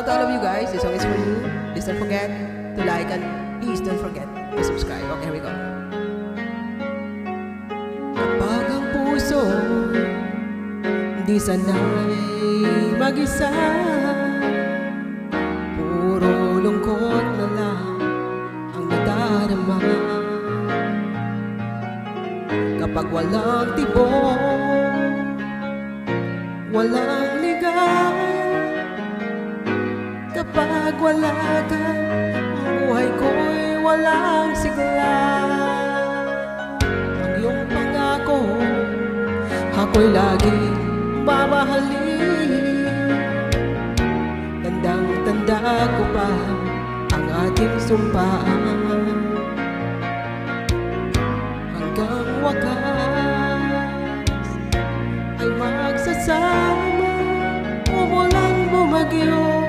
out to all of you guys. This song is for you. Please don't forget to like and please don't forget to subscribe. Okay, here we go. Kapag ang puso di sanay mag-isa, puro lungkot na lang ang nadarama. Kapag walang tibok, walang ligaya, kapag wala ka, ang buhay ko'y walang sigla. Ang iyong pangako, ako'y laging mamahalin. Tandang-tanda ko pa ang ating sumpaan. Hanggang wakas ay magsasama, umulan bumagyo,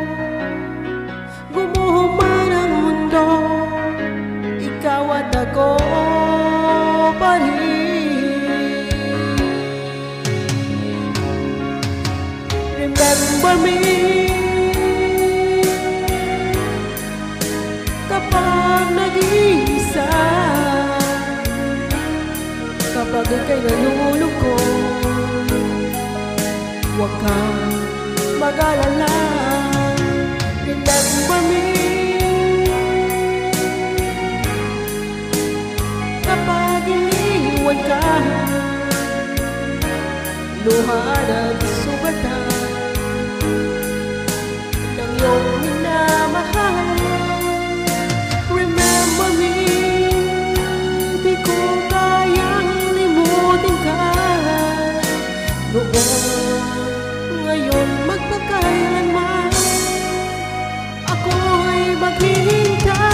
gumuho man ang mundo, ikaw at ako pa rin. Remember me kapag nag-iisa, kapag ika'y nalulungkot, huwag kang mag-alala. Remember me kapag iniwan ka, luha at sugatan ng iyong minamahal. Remember me, di ko kayang limutin ka noon, ngayon magpakailanman ako'y maghihintay.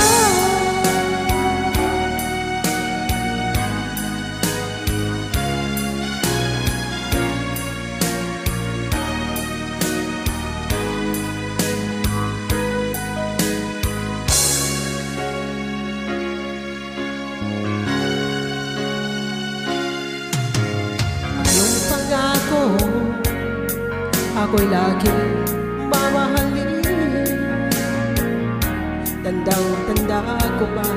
Ako'y laging mamahalin. Tandang-tanda ko pa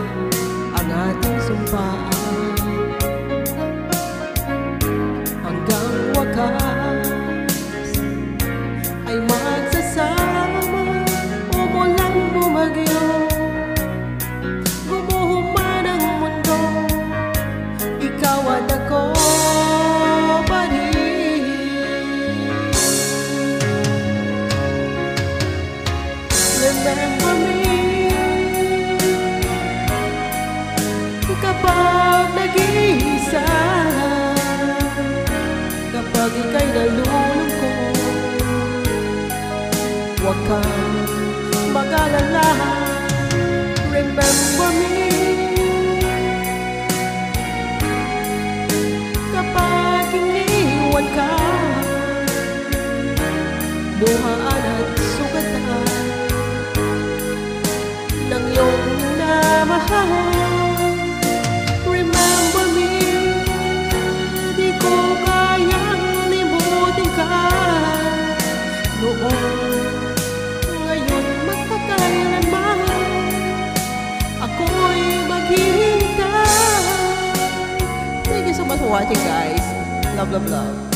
ang ating sumpaan. Hanggang wakas ay magsasama, umulan bumagyo, gumuho man ang mundo, ikaw at ako pa rin. Remember me kapag nag-iisa, kapag ika'y nalulungkot, huwag kang mag-alala. Remember me kapag iniwan ka, luhaan at sugatan ng iyong minamahal. Remember me, di ko kayang limutin ka noon, ngayon magpakailanman ako'y maghihintay. Thank you so much for watching, guys. Love, love, love.